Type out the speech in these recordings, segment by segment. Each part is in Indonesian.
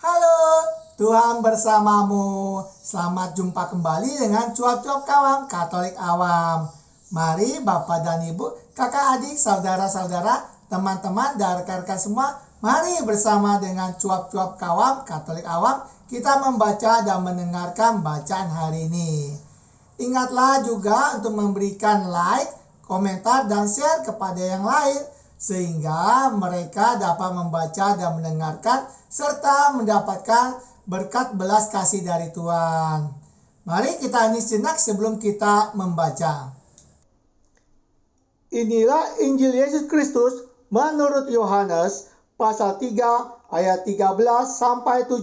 Halo, Tuhan bersamamu. Selamat jumpa kembali dengan Cuap-Cuap Kawan Katolik Awam. Mari Bapak dan Ibu, kakak adik, saudara-saudara, teman-teman, dan rekan-rekan semua, mari bersama dengan Cuap-Cuap Kawan Katolik Awam, kita membaca dan mendengarkan bacaan hari ini. Ingatlah juga untuk memberikan like, komentar, dan share kepada yang lain, sehingga mereka dapat membaca dan mendengarkan serta mendapatkan berkat belas kasih dari Tuhan. Mari kita hening sejenak sebelum kita membaca. Inilah Injil Yesus Kristus menurut Yohanes pasal 3 ayat 13 sampai 17.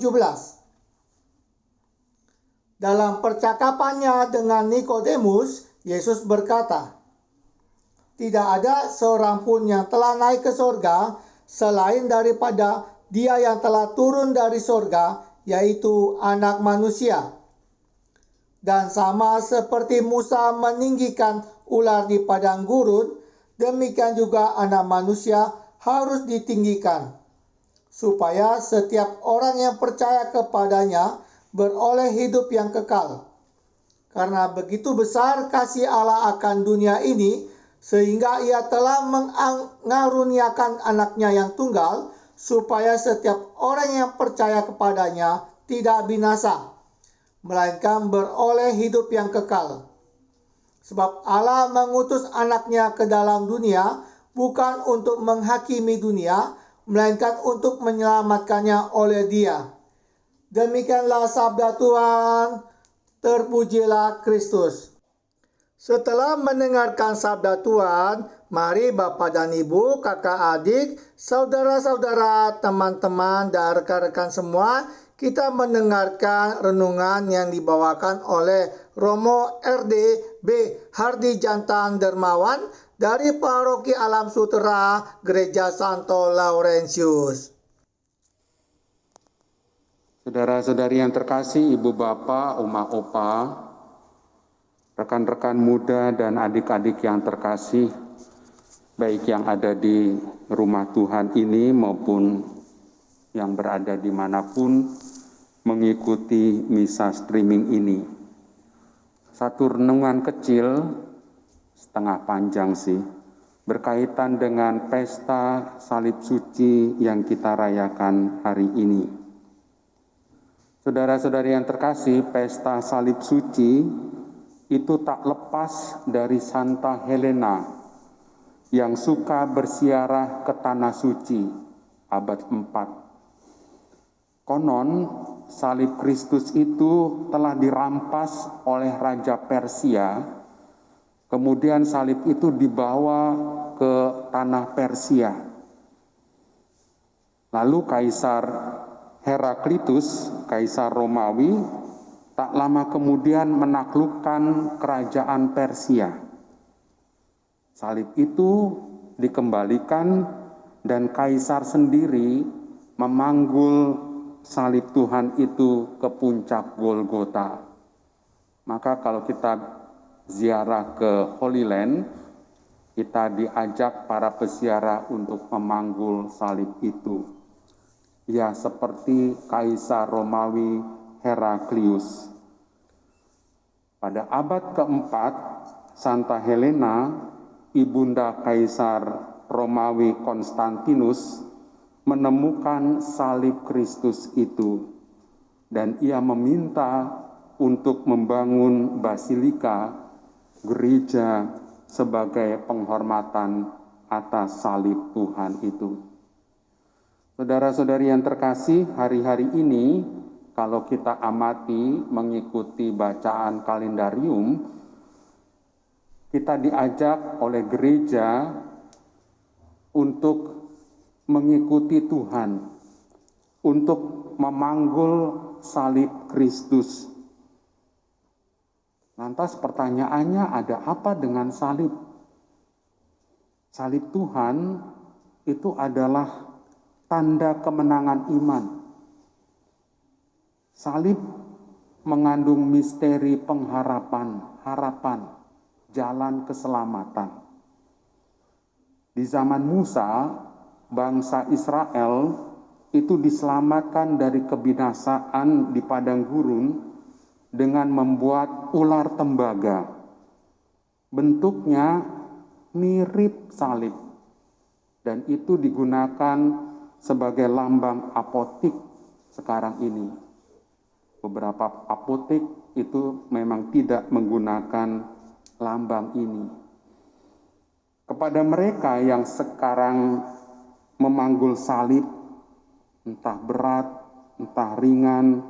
Dalam percakapannya dengan Nikodemus, Yesus berkata, "Tidak ada seorang pun yang telah naik ke sorga selain daripada Dia yang telah turun dari sorga, yaitu Anak Manusia. Dan sama seperti Musa meninggikan ular di padang gurun, demikian juga Anak Manusia harus ditinggikan, supaya setiap orang yang percaya kepadanya beroleh hidup yang kekal. Karena begitu besar kasih Allah akan dunia ini, sehingga Ia telah mengaruniakan anaknya yang tunggal, supaya setiap orang yang percaya kepadanya tidak binasa, melainkan beroleh hidup yang kekal. Sebab Allah mengutus anaknya ke dalam dunia, bukan untuk menghakimi dunia, melainkan untuk menyelamatkannya oleh Dia." Demikianlah sabda Tuhan, terpujilah Kristus. Setelah mendengarkan sabda Tuhan, mari Bapak dan Ibu, kakak adik, saudara-saudara, teman-teman, dan rekan-rekan semua, kita mendengarkan renungan yang dibawakan oleh Romo RD B. Hardi Jantan Dermawan dari Paroki Alam Sutera, Gereja Santo Laurentius. Saudara-saudari yang terkasih, Ibu Bapak, Oma Opa, rekan-rekan muda dan adik-adik yang terkasih, baik yang ada di rumah Tuhan ini maupun yang berada dimanapun mengikuti misa streaming ini. Satu renungan kecil, setengah panjang sih, berkaitan dengan pesta salib suci yang kita rayakan hari ini. Saudara-saudari yang terkasih, pesta salib suci itu tak lepas dari Santa Helena yang suka berziarah ke Tanah Suci abad 4. Konon salib Kristus itu telah dirampas oleh Raja Persia, kemudian salib itu dibawa ke tanah Persia. Lalu Kaisar Heraklitus, Kaisar Romawi, tak lama kemudian menaklukkan kerajaan Persia. Salib itu dikembalikan dan Kaisar sendiri memanggul salib Tuhan itu ke puncak Golgota. Maka kalau kita ziarah ke Holy Land, kita diajak para peziarah untuk memanggul salib itu. Ya, seperti Kaisar Romawi Heraklius. Pada abad keempat, Santa Helena, ibunda Kaisar Romawi Konstantinus, menemukan salib Kristus itu, dan ia meminta untuk membangun basilika, gereja, sebagai penghormatan atas salib Tuhan itu. Saudara-saudari yang terkasih, hari-hari ini kalau kita amati mengikuti bacaan kalendarium, kita diajak oleh gereja untuk mengikuti Tuhan, untuk memanggul salib Kristus. Lantas pertanyaannya, ada apa dengan salib? Salib Tuhan itu adalah tanda kemenangan iman. Salib mengandung misteri pengharapan, harapan, jalan keselamatan. Di zaman Musa, bangsa Israel itu diselamatkan dari kebinasaan di padang gurun dengan membuat ular tembaga. Bentuknya mirip salib, dan itu digunakan sebagai lambang apotik sekarang ini. Beberapa apotik itu memang tidak menggunakan lambang ini. Kepada mereka yang sekarang memanggul salib, entah berat, entah ringan,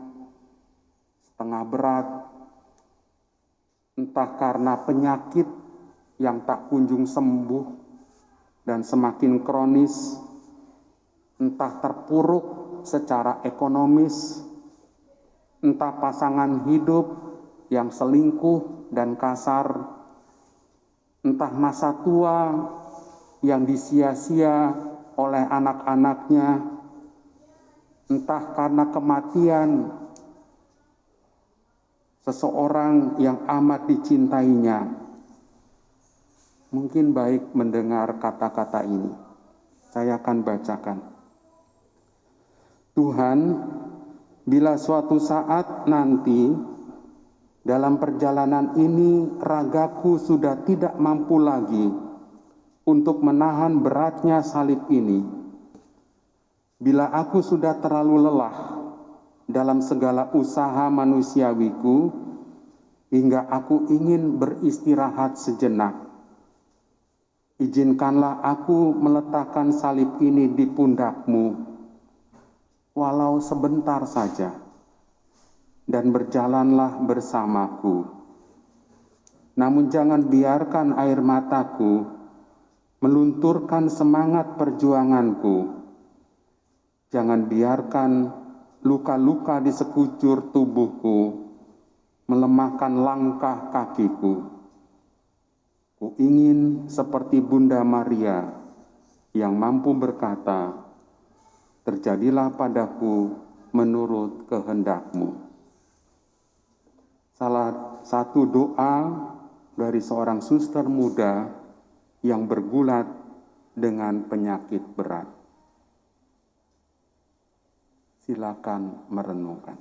setengah berat, entah karena penyakit yang tak kunjung sembuh dan semakin kronis, entah terpuruk secara ekonomis, entah pasangan hidup yang selingkuh dan kasar, entah masa tua yang disia-sia oleh anak-anaknya, entah karena kematian seseorang yang amat dicintainya. Mungkin baik mendengar kata-kata ini. Saya akan bacakan. Tuhan, bila suatu saat nanti dalam perjalanan ini ragaku sudah tidak mampu lagi untuk menahan beratnya salib ini, bila aku sudah terlalu lelah dalam segala usaha manusiawiku, hingga aku ingin beristirahat sejenak, izinkanlah aku meletakkan salib ini di pundakmu, walau sebentar saja, dan berjalanlah bersamaku. Namun jangan biarkan air mataku melunturkan semangat perjuanganku. Jangan biarkan luka-luka di sekujur tubuhku melemahkan langkah kakiku. Ku ingin seperti Bunda Maria yang mampu berkata, terjadilah padaku menurut kehendak-Mu. Salah satu doa dari seorang suster muda yang bergulat dengan penyakit berat. Silakan merenungkan.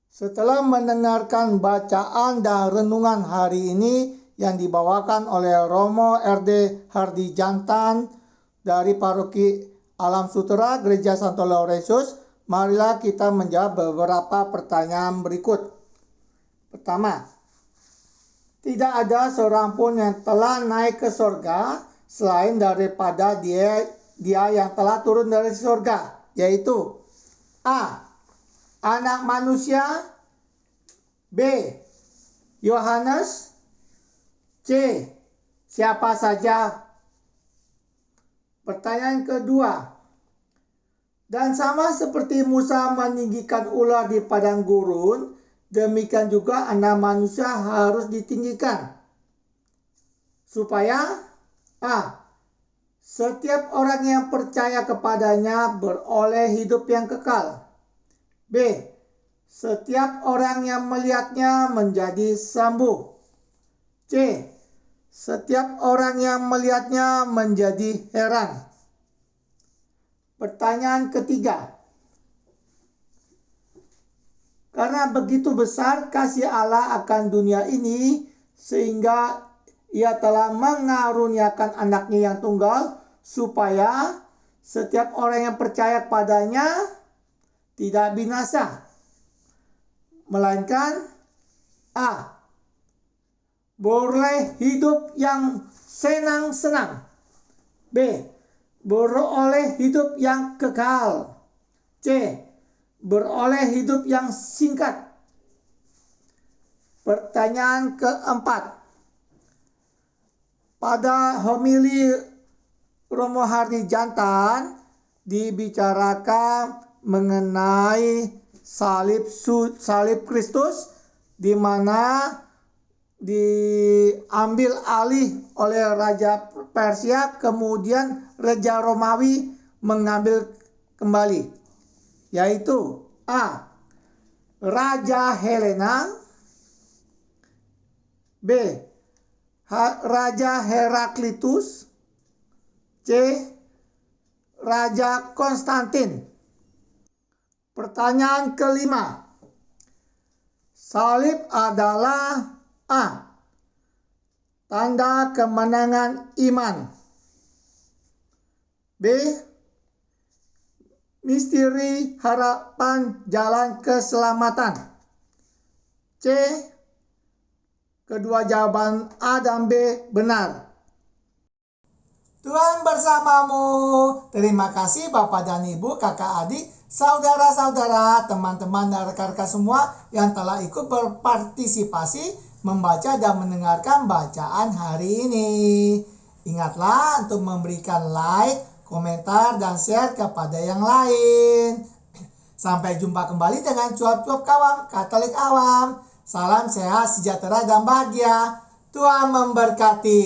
Setelah mendengarkan bacaan dan renungan hari ini yang dibawakan oleh Romo RD Hardi Jantan dari Paroki Alam Sutera Gereja Santo Laurentius, marilah kita menjawab beberapa pertanyaan berikut. Pertama, tidak ada seorang pun yang telah naik ke surga selain daripada dia yang telah turun dari surga, yaitu A. Anak manusia, B. Yohanes, C. Siapa saja. Pertanyaan kedua, dan sama seperti Musa meninggikan ular di padang gurun, demikian juga anak manusia harus ditinggikan. Supaya A. Setiap orang yang percaya kepadanya beroleh hidup yang kekal. B. Setiap orang yang melihatnya menjadi sembuh. C. Setiap orang yang melihatnya menjadi heran. Pertanyaan ketiga, karena begitu besar kasih Allah akan dunia ini, sehingga Ia telah mengaruniakan anaknya yang tunggal, supaya setiap orang yang percaya padanya tidak binasa, melainkan A. Beroleh hidup yang senang-senang. B. Beroleh hidup yang kekal. C. Beroleh hidup yang singkat. Pertanyaan keempat, pada homili Romo Hardi Jantan dibicarakan mengenai salib Kristus, di mana diambil alih oleh Raja Persia, kemudian Raja Romawi mengambil kembali, yaitu A. Raja Helena, B. Raja Heraklitus, C. Raja Konstantin. Pertanyaan kelima. Salib adalah A. Tanda kemenangan iman. B. Misteri harapan jalan keselamatan. C. Kedua jawaban A dan B benar. Tuhan bersamamu. Terima kasih Bapak dan Ibu, kakak adik, saudara-saudara, teman-teman dan rekan-rekan semua yang telah ikut berpartisipasi membaca dan mendengarkan bacaan hari ini. Ingatlah untuk memberikan like, komentar, dan share kepada yang lain. Sampai jumpa kembali dengan cuap-cuap kawam Katolik awam. Salam sehat, sejahtera, dan bahagia. Tuhan memberkati.